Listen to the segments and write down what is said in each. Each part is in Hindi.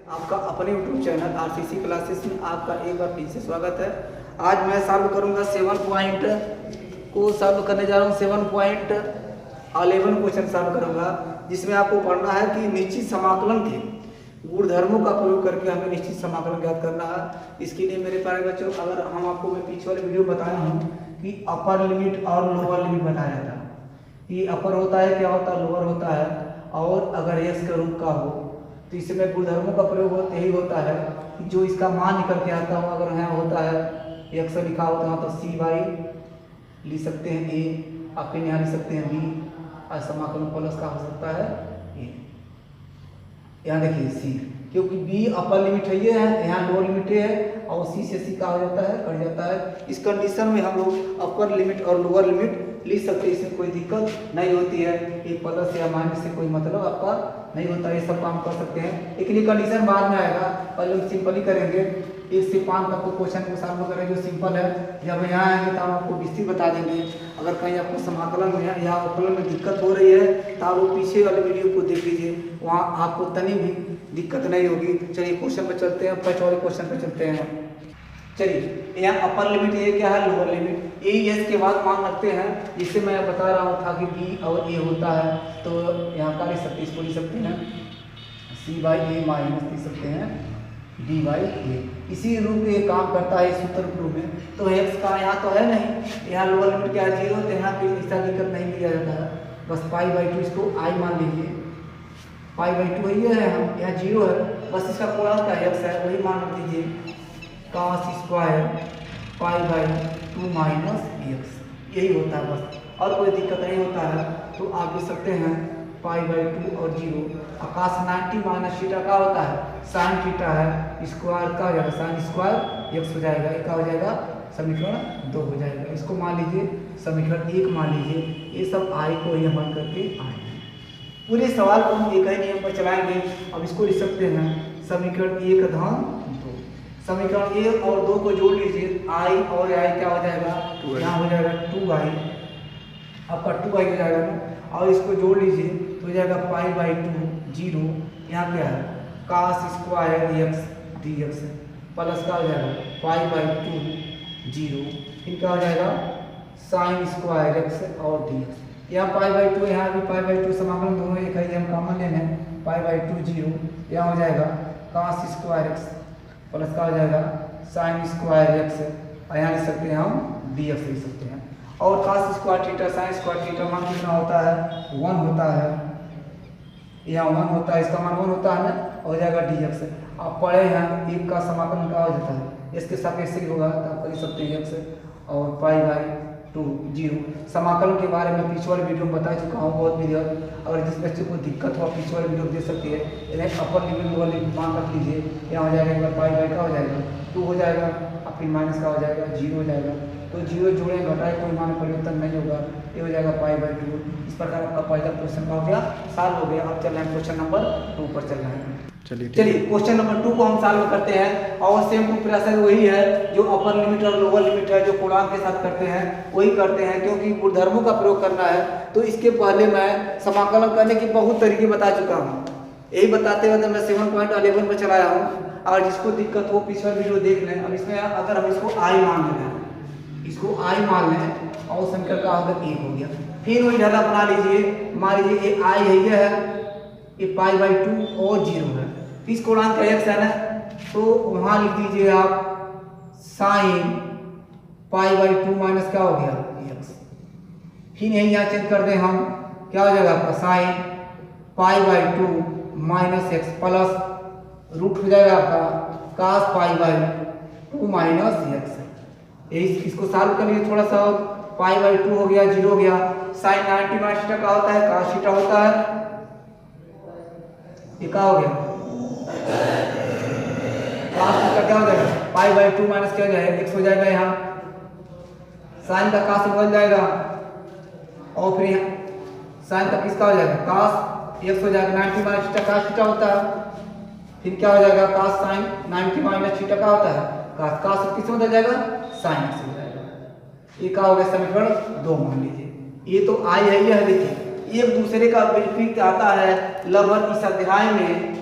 आपका अपने यूट्यूब चैनल आरसीसी क्लासेस में आपका एक बार फिर से स्वागत है। आज मैं सॉल्व करूंगा 7 पॉइंट को सॉल्व करने जा रहा हूं। 7.11 क्वेश्चन सॉल्व करूंगा, जिसमें आपको पढ़ना है कि निश्चित समाकलन के गुणधर्मों का प्रयोग करके हमें निश्चित समाकलन ज्ञात करना है। इसके लिए मेरे प्यारे बच्चों, अगर हम आपको मैं पीछे वाले वीडियो बताया हूँ कि अपर लिमिट और लोअर लिमिट बताया जाता है। ये अपर होता है, क्या होता है, लोअर होता है। और अगर एक्स के रूप का हो तो इसमें गुणधर्मों का प्रयोग यही होता है कि जो इसका मान निकल के आता हो, अगर यहाँ होता है एक्स लिखा होता है तो सी बाई लिख सकते हैं ए, आप फिर यहाँ लिख सकते हैं बी, और समाकलन प्लस का हो सकता है ए। यहाँ देखिए सी, क्योंकि बी अपर लिमिट है ये है, यहाँ लोअर लिमिट है, और सी से सी का हो जाता है, कट जाता है। इस कंडीशन में हम लोग अपर लिमिट और लोअर लिमिट लिख सकते हैं, इसमें कोई दिक्कत नहीं होती है। ये प्लस या माइनस से कोई मतलब आपका नहीं होता, ये सब काम कर सकते हैं। लेकिन ये कंडीशन बाद में आएगा, पहले हम सिंपल ही करेंगे। 1 से 5 तक को क्वेश्चन को सॉल्व करेंगे जो सिंपल है। जब यहाँ आएंगे तो हम आपको विस्तृत बता देंगे। अगर कहीं आपको समाकलन में या अवकलन में दिक्कत हो रही है तो आप वो पीछे वाले वीडियो को देख लीजिए, वहाँ आपको तनी भी दिक्कत नहीं होगी। चलिए क्वेश्चन पे चलते हैं, फर्स्ट वाले क्वेश्चन पे चलते हैं। चलिए यहाँ अपर लिमिट ये क्या है, लोअर लिमिट ए एस के बाद मान रखते हैं। जिससे मैं बता रहा हूँ था कि बी और ए होता है, तो यहाँ का लिख सकते, इसको लिख सकते हैं सी बाई ए माइनस लिख सकते हैं डी बाई ए। इसी रूप में ये काम करता है, सूत्र रूप में। तो एक्स का यहाँ तो है नहीं, यहाँ लोअर लिमिट क्या है 0, तो यहाँ पे इसका दिक्कत नहीं लिया जाता है। बस पाई बाई 2 इसको आई मान लीजिए, पाई बाई 2 ये है, हम यहाँ 0 है, बस इसका पूरा क्या एक्स है वही मान रख दीजिए। cos square pi by 2 minus x, यही होता है बस, और कोई दिक्कत नहीं होता है। तो आप लिख सकते हैं पाई बाई 2 और 0। cos 90 माइनस थीटा का होता है साइन थीटा है, स्क्वायर का हो जाएगा साइन स्क्वायर एक्स हो जाएगा, एक का हो जाएगा समीकरण 2 हो जाएगा। इसको मान लीजिए समीकरण 1 मान लीजिए। ये सब आई को ये मान करके आए हैं। पूरे सवाल को हम एक ही नियम पर चलाएंगे। अब इसको लिख सकते हैं समीकरण 1 धन 2। समीकरण 1 और 2 को जोड़ लीजिए, आई और आई क्या हो जाएगा, यहाँ हो जाएगा 2i, आपका 2i हो जाएगा ना। और इसको जोड़ लीजिए तो हो जाएगा पाई बाई 2 0, यहाँ क्या है cos square x D x, plus का हो जाएगा पाई बाई 2 0, फिर क्या हो जाएगा साइन स्क्वायर एक्स और डी एक्स। यहाँ पाई बाई 2, यहाँ भी पाई बाई 2, समाकलन दोनों एक है, हम कॉमन लेने हैं। पाई बाई 2 0, यहाँ हो जाएगा cos स्क्वायर एक्स प्लस का हो जाएगा साइन स्क्वायर एक्स, और यहाँ लिख सकते हैं हम डी एक्स लिख सकते हैं। और cos square theta sine square theta मान कितना होता है 1 होता है, यहाँ 1 होता है, इसका मान 1 होता है ना, हो जाएगा डी एक्स। आप पढ़े हैं 1 का समाकलन का हो जाता है, इसके सापेक्ष ही होगा, तो आप लिख सकते हैं एक्स और पाई बाई 2 0। समाकलन के बारे में पिछले वाले वीडियो में बता चुका हूँ बहुत वीडियो। अगर जिस बच्चे को दिक्कत हो पिछले वाले वीडियो दे सकती है। इन्हें अपर लिमिट लोअर लिमिट मान रख लीजिए, यहाँ हो जाएगा एक बार पाई बाई का हो जाएगा 2 हो जाएगा, और फिर माइनस का हो जाएगा 0 हो जाएगा। तो 0 जोड़े घटाए कोई मान परिवर्तन नहीं होगा, ये हो जाएगा पाई बाई 2। इस प्रकार आपका पहला क्वेश्चन का हो गया, सॉल्व हो गया। अब चल रहे हैं क्वेश्चन नंबर 2 पर चल रहे हैं। चलिए क्वेश्चन नंबर 2 को हम सॉल्व करते हैं। और सेम टू प्रोसेस वही है जो अपर लिमिट और लोअर लिमिट है, जो पूर्णांक के साथ करते हैं वही करते हैं। क्योंकि गुणधर्मों का प्रयोग करना है, तो इसके पहले मैं समाकलन करने के बहुत तरीके बता चुका हूँ। यही बताते हुए मैं 7.11 पर चलाया हूँ। और जिसको दिक्कत हो पिछला वीडियो देख लें। अब इसमें अगर हम इसको आई मान लें, इसको आई मान लें, और समीकरण का होगा 1 हो गया। फिर वही ढाला बना लीजिए, मान लीजिए ये आई है, ये है, ये पाई बाई 2 और 0 है, इस कोणांक का एक्स है ना, तो वहां लिख दीजिए आप साइन पाई बाई 2 माइनस क्या हो गया एक्स। फिर यही यहाँ चेंज कर दें हम, क्या हो जाएगा आपका sine pi by 2 minus x plus root हो जाएगा आपका cos pi by 2 minus x. इसको सॉल्व कर लिए थोड़ा सा, पाई बाई 2 हो गया 0 हो गया। साइन 90 माइनस थीटा का होता है, cos थीटा होता है, ये क्या हो गया cos थीटा क्या हो जाएगा पाई बाई 2 माइनस क्या हो जाएगा एक्स हो जाएगा। यहाँ साइन का cos बदल जाएगा, और फिर यहाँ साइन का किसका हो जाएगा cos एक्स हो जाएगा। 90 माइनस थीटा cos थीटा होता है, फिर क्या हो जाएगा cos साइन 90 माइनस थीटा का होता है cos किस में बदल जाएगा साइन एक्स हो जाएगा। ये क्या हो गया समीकरण 2 मान लीजिए। ये तो आई है, ये है, देखिए एक दूसरे का विपरीत आता है लगभग इस अध्याय में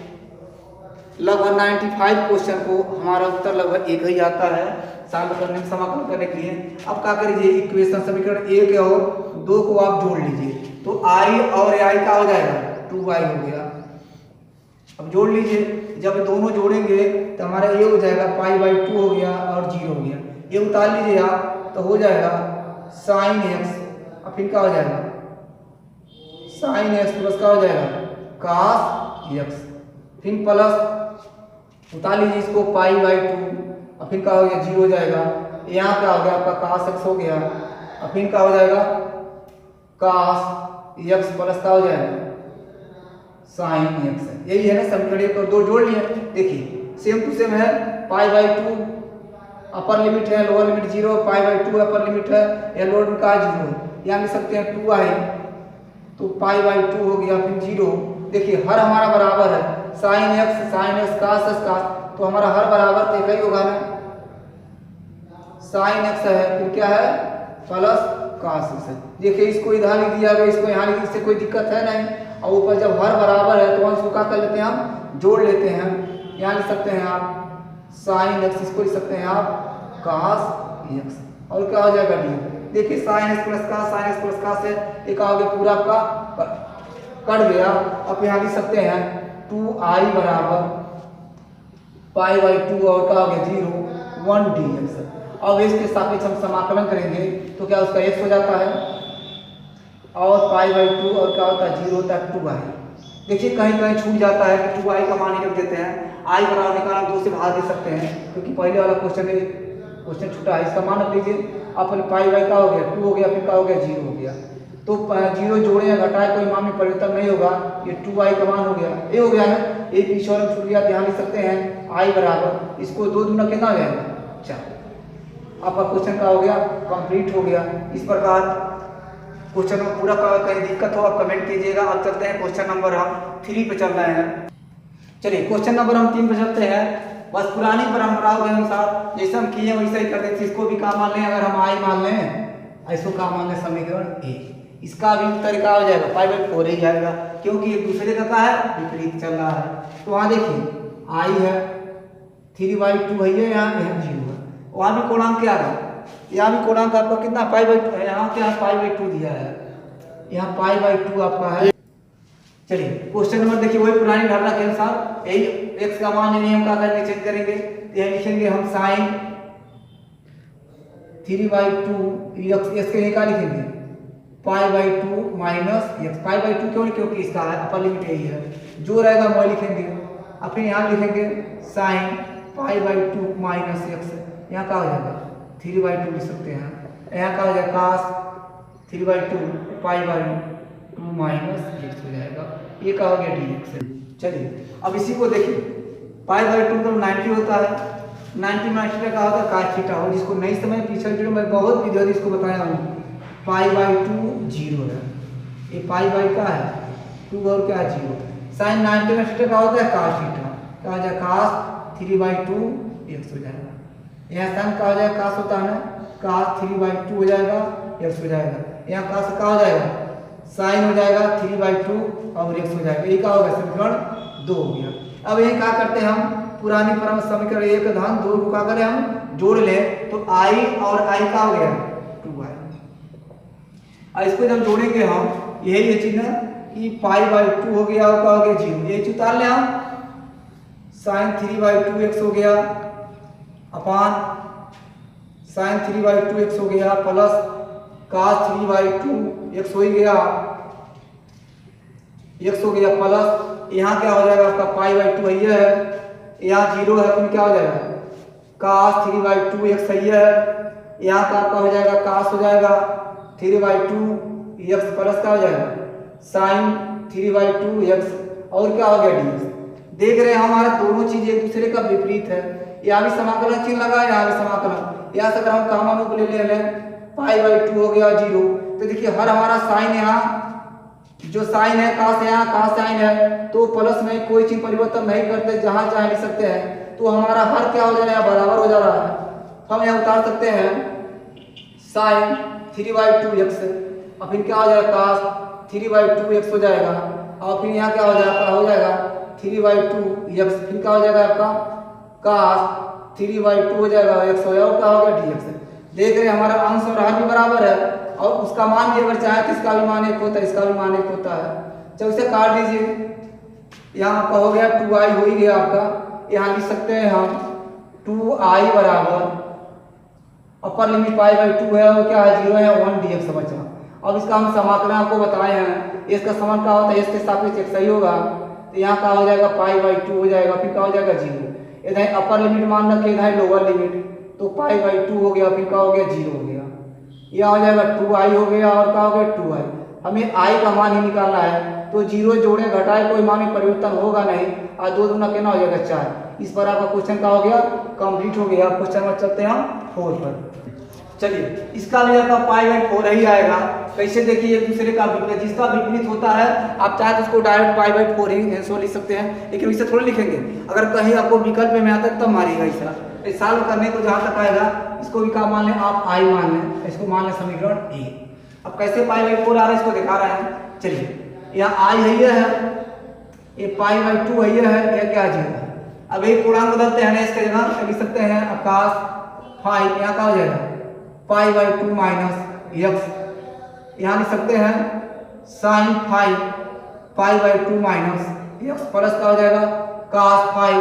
लगभग 95 क्वेश्चन को हमारा उत्तर लगभग एक ही आता है सॉल्व करने में, समाकलन करने के लिए। अब क्या करिए, इक्वेशन समीकरण 1 और 2 को आप जोड़ लीजिए तो i और ai का हो जाएगा 2i हो गया। अब जोड़ लीजिए, जब दोनों जोड़ेंगे तो हमारा ये हो जाएगा π/2 हो गया और 0 हो गया। ये उतार लीजिए आप तो हो जाएगा sin x, अब फिर क्या हो जाएगा sin x प्लस क्या हो जाएगा cos x, फिर प्लस उतार लीजिए इसको π/2, और फिर क्या हो गया 0 हो जाएगा। यहाँ क्या हो गया आपका cos x हो गया, और फिर क्या हो जाएगा cos x प्लस क्या हो जाएगा sin x। यही है ना समीकरण 1 और 2 जोड़ लिए। देखिए सेम टू सेम है, π/2 अपर लिमिट है, लोअर लिमिट 0, π/2 अपर लिमिट है या लोअर लिमिट का 0, यहाँ लिख सकते हैं 2i तो π/2 हो गया फिर 0। देखिए हर हमारा बराबर है, sin x cos x cos, तो हमारा हर बराबर तो एक ही होगा ना, sin x है फिर क्या है प्लस cos x है। देखिए इसको इधर लिख दिया गया, इसको यहाँ लिख, इससे कोई दिक्कत है नहीं। और ऊपर जब हर बराबर है तो इसको क्या कर लेते हैं हम जोड़ लेते हैं। यहाँ लिख सकते हैं आप sin x, इसको लिख सकते हैं आप cos x, और क्या हो जाएगा डी। देखिए sin x प्लस cos है, एक आ गया पूरा आपका कट गया। अब यहाँ लिख सकते हैं 2i बराबर π/2 और क्या हो गया 0 1 dx। अब इसके सापेक्ष हम समाकलन करेंगे तो क्या उसका x हो जाता है और π/2 और क्या होता है 0 होता है 2i। देखिए कहीं कहीं छूट जाता है कि 2i का मान ही रख देते हैं, i बराबर निकालना 2 से भाग दे सकते हैं क्योंकि पहले वाला क्वेश्चन छूटा है। इसका मान रख लीजिए आप, π/2 का हो गया 2 हो गया, फिर क्या हो गया 0 हो गया। तो 0 जोड़े या घटाए कोई मान में परिवर्तन नहीं होगा, ये 2i का मान हो गया, ये हो गया ना, ये पीछे वाला छूट गया। ध्यान लिख सकते हैं i बराबर, इसको 2 दूना कितना हो जाएगा 4। आपका क्वेश्चन का हो गया कंप्लीट हो गया। इस प्रकार क्वेश्चन में पूरा कहीं दिक्कत हो आप कमेंट कीजिएगा। अब चलते हैं क्वेश्चन नंबर हम 3 पे चल रहे हैं। चलिए क्वेश्चन नंबर हम 3 पे चलते हैं। बस पुरानी परंपराओं के अनुसार जैसे हम किए वैसे ही कर देते, इसको भी काम मान लें, अगर हम i मान लें इसको काम मान लें समीकरण a, इसका भी तरीका हो जाएगा π/4 ही जाएगा क्योंकि एक दूसरे का है विपरीत चल रहा है। तो वहाँ देखिए i है 3/2 है, यहाँ 0 है, वहाँ भी कोणांक क्या है, यहाँ भी कोणांक आपका कितना π/2, यहाँ क्या π/2 दिया है, यहाँ π/2 आपका है। चलिए क्वेश्चन नंबर देखिए वही पुरानी धारणा के अनुसार यही x का मान नहीं हम क्या करेंगे चेंज करेंगे, यह लिखेंगे हम sin 3/2 x के लिए क्या लिखेंगे π/2 माइनस x। π/2 क्यों, क्योंकि इसका है अपर लिमिट यही है, जो रहेगा वही लिखेंगे। अब फिर यहाँ लिखेंगे sin π/2 माइनस x, यहाँ क्या हो जाएगा 3/2 लिख सकते हैं, यहाँ क्या हो जाएगा cos 3/2 π/2 माइनस x हो जाएगा, ये क्या हो गया dx। चलिए अब इसी को देखिए π/2 तो 90 होता है, 90 में थीटा का होता है cos थीटा हो, जिसको नहीं समय पिछले वीडियो में बहुत वीडियो इसको बताया हूँ। π/2 0 है, ये π/2 का है 2 और क्या 0। sin 90 में थीटा का होता है cos थीटा, क्या हो जाएगा cos 3/2 x हो जाएगा। यहाँ sin का हो जाएगा cos होता है ना, cos 3/2 हो जाएगा x हो जाएगा, यहाँ cos का हो जाएगा sin हो जाएगा 3/2 और x हो जाएगा, ये क्या होगा समीकरण 2 हो गया। अब ये क्या करते हैं हम पुरानी परम समीकरण 1 धन 2 को क्या करें हम जोड़ लें तो i और i का हो गया 2i। और इसको जब जोड़ेंगे हम यही है चिन्ह कि π/2 हो गया और क्या हो गया 0, ये उतार लें हम sin 3/2 x हो गया अपान sin 3/2 x हो गया प्लस cos 3/2 x हो गया प्लस यहाँ क्या हो जाएगा आपका π/2 है, यहाँ 0 है, फिर क्या हो जाएगा cos 3/2 x है, यहाँ का आपका हो जाएगा cos हो जाएगा 3/2 x प्लस क्या हो जाएगा sin 3/2 x और क्या हो गया dx। देख रहे हैं हमारे दोनों चीज एक दूसरे का विपरीत है, यहाँ भी समाकलन चिन्ह लगा, यहाँ भी समाकलन, यहाँ से अगर हम कॉमन रूप ले लें π/2 हो गया 0, तो देखिए हर हमारा साइन यहाँ जो साइन है cos है, यहाँ cos साइन है तो प्लस में कोई चीज परिवर्तन नहीं करते, जहां चाहे लिख सकते हैं। तो हमारा हर क्या हो जा रहा है बराबर हो जा रहा है, हम यहाँ उतार सकते हैं sin 3/2 x और फिर क्या हो जाएगा cos 3/2 x हो जाएगा, और फिर यहाँ क्या हो जाएगा 3/2 एक्स, फिर क्या हो जाएगा आपका cos 3/2 हो जाएगा एक्स हो जाएगा, और क्या हो गया dx। देख रहे हैं हमारा अंश और हर भी बराबर है, और उसका मान भी अगर चाहे तो इसका भी मान एक होता है, इसका भी मान एक होता है। चलो इसे काट दीजिए, यहाँ आपका हो गया 2i हो ही गया आपका। यहाँ लिख सकते हैं हम 2i बराबर अपर लिमिट π/2 है और क्या है 0 है 1 dx बचा। अब इसका हम समाकलन आपको बताए हैं, इसका समान क्या होता है इसके सापेक्ष एक सही होगा, तो यहाँ क्या हो जाएगा π/2 हो जाएगा, फिर क्या हो जाएगा 0। इधर अपर लिमिट मान रखे, इधर लोअर लिमिट, तो π/2 हो गया, फिर क्या हो गया 0 हो गया। यह हो जाएगा 2i हो गया और क्या हो गया 2i। हमें i का मान ही निकालना है, तो 0 जोड़े घटाए कोई मान में परिवर्तन होगा नहीं, और 2 दूना कितना हो जाएगा 4। इस पर आपका क्वेश्चन क्या हो गया कंप्लीट हो गया। क्वेश्चन नंबर चलते हैं हम 4 पर। चलिए इसका भी आपका π/4 ही आएगा। कैसे देखिए एक दूसरे का विपरीत, जिसका विपरीत होता है आप चाहे तो उसको डायरेक्ट π/4 ही आंसर लिख सकते हैं, लेकिन इसे थोड़ी लिखेंगे। अगर कहीं आपको विकल्प में आता है तब मारिएगा ऐसा। सॉल्व करने को जहां तक आएगा इसको भी क्या मान लें आप i मान लें, इसको मान लें समीकरण a। अब कैसे π/4 आ रहा है इसको दिखा रहे हैं। चलिए यहाँ i है ये π/2 है ये क्या 0 है। अब एक पूर्णांक बदलते हैं इसके जगह लिख सकते हैं आकाश 5, यहाँ क्या हो जाएगा π/2 माइनस एक्स, यहाँ लिख सकते हैं sin 5 π/2 माइनस एक्स प्लस क्या हो जाएगा cos 5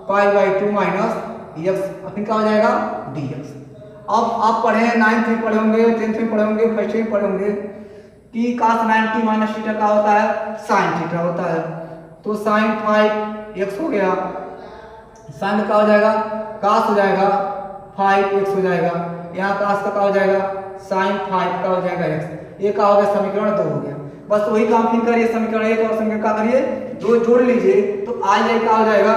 π/2 माइनस एक्स, फिर क्या हो जाएगा dx। अब आप पढ़े हैं 9th में पढ़े होंगे, 10th में पढ़े होंगे, 1st में पढ़े होंगे कि cos 90 माइनस थीटा का होता है sin थीटा होता है, तो sin 5x हो गया, sin का हो जाएगा cos हो जाएगा 5x हो जाएगा, यहाँ cos का हो जाएगा sin 5 का हो जाएगा x। ये क्या हो गया समीकरण 2 हो गया। बस वही काम फिर करिए, समीकरण 1 और समीकरण क्या करिए 2 जोड़ लीजिए, तो i क्या हो जाएगा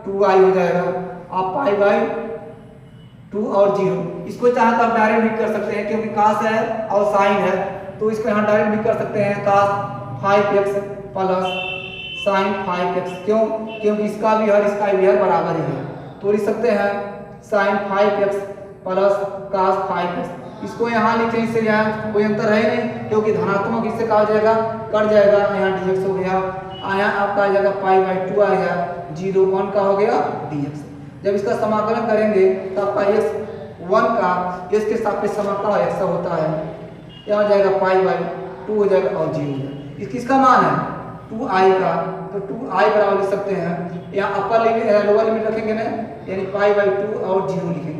2i हो जाएगा, आप π/2 और 0। इसको चाहे तो आप डायरेक्ट भी कर सकते हैं क्योंकि cos है और sin है, तो इसको यहाँ डायरेक्ट भी कर सकते हैं cos 5x plus sin 5x। क्यों? क्योंकि इसका भी हर इसका भी हर बराबर ही है, तो लिख सकते हैं sin 5x plus cos 5x। इसको यहाँ लिखें, इससे यहाँ कोई अंतर है नहीं क्योंकि धनात्मक इससे कहा जाएगा कट जाएगा, यहाँ dx हो गया, यहाँ आपका आ जाएगा π/2 आ गया, 0 1 का हो गया dx। जब इसका समाकलन करेंगे तो आपका x 1 का x के सापेक्ष समाकलन x होता है, यहाँ जाएगा π/2 हो जाएगा और 0 हो जाएगा। किसका मान है 2i का, तो 2i बराबर लिख सकते हैं, यहाँ अपर लिमिट लोअर लिमिट रखेंगे ना, यानी π/2 और 0 लिखेंगे।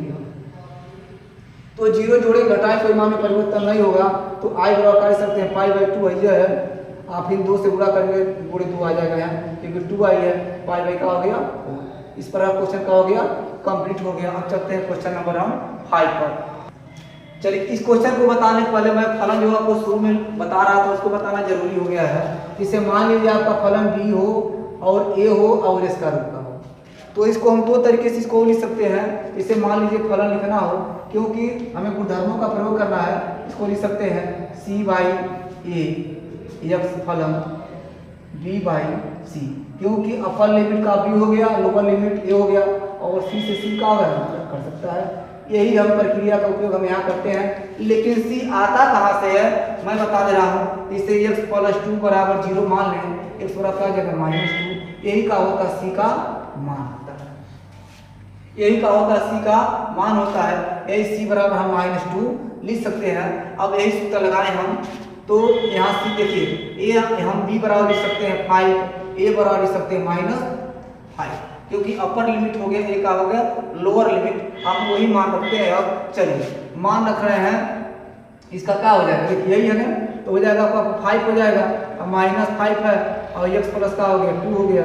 तो 0 जोड़े घटाए कोई मान में परिवर्तन नहीं होगा, तो i बराबर कर सकते हैं π/2 है, आप फिर 2 से गुणा करेंगे गुणे 2 आ जाएगा यहाँ, क्योंकि 2i है, π/2 का हो गया। इस पर आप क्वेश्चन का हो गया कंप्लीट हो गया। अब चलते हैं क्वेश्चन नंबर हम 5 पर। चलिए इस क्वेश्चन को बताने से पहले मैं फलन जो आपको शुरू में बता रहा था उसको बताना जरूरी हो गया है। इसे मान लीजिए आपका फलन b हो और a हो और इसका रूप का हो, तो इसको हम 2 तरीके से इसको लिख सकते हैं। इसे मान लीजिए फलन लिखना हो, क्योंकि हमें गुणधर्मों का प्रयोग करना है, इसको लिख सकते हैं c/a x फलन b/c, क्योंकि अपर लिमिट का b हो गया, लोअर लिमिट a हो गया, और c से c का कर सकता है। यही हम प्रक्रिया का उपयोग हम यहाँ करते हैं, लेकिन c आता कहाँ से है मैं बता दे रहा हूँ। इसे x + 2 बराबर 0 मान लें, x बराबर क्या जगह -2, यही का होता c का मान होता है, यही का होता c का मान होता है। यही c बराबर हम -2 लिख सकते हैं। अब यही सूत्र लगाएं हम, तो यहाँ c देखिए a हम b बराबर लिख सकते हैं 5, a बराबर लिख सकते हैं -5, क्योंकि अपर लिमिट हो गया, a का हो गया लोअर लिमिट, हम वही मान रखते हैं। अब चलिए मान रख रहे हैं, इसका क्या हो जाएगा देखिए यही है ना, तो हो जाएगा आपका 5 हो जाएगा, अब -5 है और x प्लस का हो गया 2 हो गया,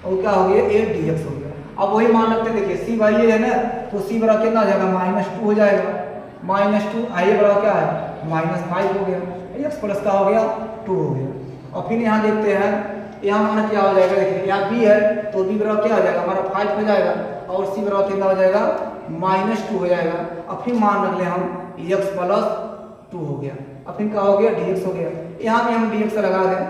और क्या हो गया 8 dx हो गया। अब वही मान रखते हैं, देखिए c/a है ना, तो c बराबर कितना हो जाएगा -2 हो जाएगा, -2 i बराबर क्या है -5 हो गया, x प्लस का हो गया 2 हो गया। और फिर यहाँ देखते हैं यहाँ हमारा क्या हो जाएगा, देखिए यहाँ b है तो b बराबर क्या हो जाएगा हमारा 5 हो जाएगा, और c बराबर कितना हो जाएगा -2 हो जाएगा। अब फिर मान रख ले हम x + 2 हो गया, अब फिर क्या हो गया dx हो गया। यहाँ भी हम dx लगा दें,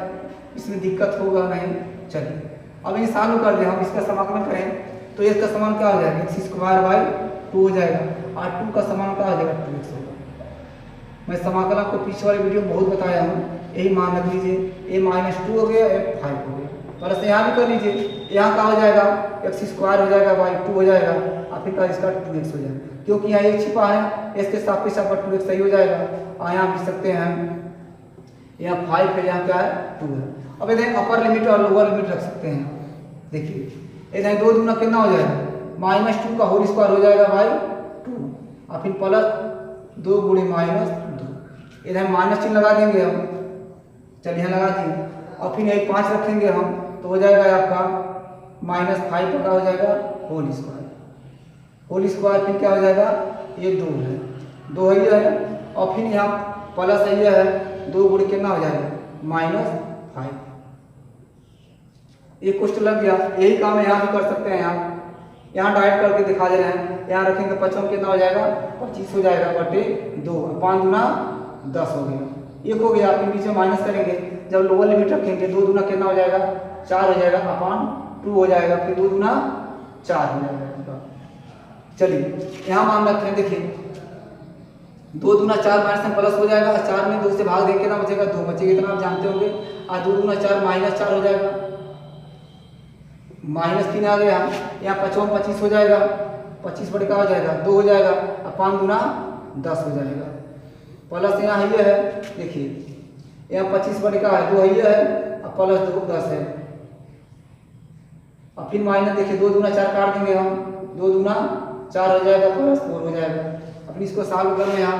इसमें दिक्कत होगा नहीं। चलिए अब ये सॉल्व कर दें, हम इसका समाकलन करें तो इसका समान क्या हो जाएगा x² / 2 हो जाएगा, और 2 का समान क्या हो जाएगा 2x होगा। मैं समाकलन को पीछे वाले वीडियो में बहुत बताया हूँ, यही मान रख लीजिए, a -2 हो गया, a 5 हो गया। प्लस यहाँ भी कर लीजिए, यहाँ का हो जाएगा एक्स स्क्वायर हो जाएगा बाई 2 हो जाएगा, और फिर का इसका 2x हो जाएगा, क्योंकि यहाँ एक छिपा है, इसके सापेक्ष पर 2x सही हो जाएगा। और यहाँ लिख सकते हैं यहाँ 5 है, यहाँ क्या है 2 है। अब इधर अपर लिमिट और लोअर लिमिट रख सकते हैं। देखिए इधर 2 दूना कितना हो जाएगा, -2 का होल स्क्वायर हो जाएगा बाई 2, और फिर प्लस 2 गुणे -2, इधर माइनस चिन्ह लगा देंगे हम, चलिए यहाँ लगा दिए, और फिर यही 5 रखेंगे हम, तो हो जाएगा आपका -5 का हो जाएगा होल स्क्वायर, फिर क्या हो जाएगा ये 2 है, 2 है, और फिर यहाँ प्लस ये है 2 गुणे कितना हो जाएगा -5। ये क्वेश्चन लग गया, यही काम यहाँ भी कर सकते हैं। यहाँ डायरेक्ट करके दिखा दे रहे हैं, यहाँ रखेंगे 55 कितना हो जाएगा 25 हो जाएगा बटे 2, 5 दूना 10 हो गया, एक हो गया, फिर बीच में माइनस करेंगे, जब लोअर लिमिट रखेंगे 2 दूना कितना हो जाएगा 4 हो जाएगा, अपान 2 हो जाएगा, फिर 2 दूना 4 हो जाएगा। चलिए यहाँ मान रखते हैं, देखिए 2 दूना 4 माइनस में प्लस हो जाएगा, 4 में 2 से भाग देंगे कितना बचेगा 2 बचेगा, इतना आप जानते होंगे, और 2 दूना 4 -4 हो जाएगा, -3 आ गया, यहाँ 55 25 हो जाएगा, 25 बटे का हो जाएगा 2 हो जाएगा, और 5 दूना 10 हो जाएगा, प्लस यहाँ ये है, देखिए यहाँ 25 बटे का है 2 ये है, और प्लस 2 10 है, और फिर माइनस देखिए 2 दूना 4 काट देंगे हम, 2 दूना 4 हो जाएगा, प्लस 4 हो जाएगा। अपनी इसको सॉल्व करें यहाँ,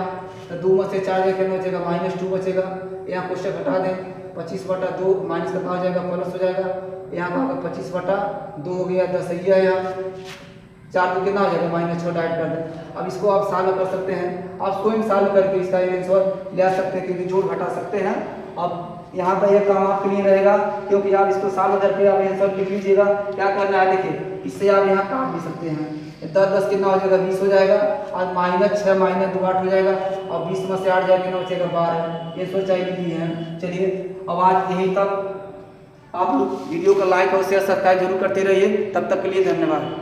तो 2 में से 4 कितना बचेगा -2 बचेगा, यहाँ क्वेश्चन घटा दें, 25 बटा 2 माइनस का हो जाएगा प्लस हो जाएगा, यहाँ का 25 बटा 2 हो गया 10 है, यहाँ 4 तो कितना हो जाएगा -6 डाइट कर दें। अब इसको आप सॉल्व कर सकते हैं, आप स्वयं सॉल्व करके इसका आंसर ले सकते हैं, क्योंकि जोड़ घटा सकते हैं। अब यहाँ का ये काम आपके लिए रहेगा, क्योंकि आप इसको सॉल्व करके आप आंसर लिख लीजिएगा। क्या करना है देखिए, इससे आप यहाँ काट भी सकते हैं, 10 कितना हो जाएगा 20 हो जाएगा, और -6 -2 8 हो जाएगा, और 20 में से 8 जाएगा कितना बचेगा 12, ये सोचा ही लिखी है। चलिए अब आज यहीं तक, आप वीडियो को लाइक और शेयर सब्सक्राइब जरूर करते रहिए, तब तक के लिए धन्यवाद।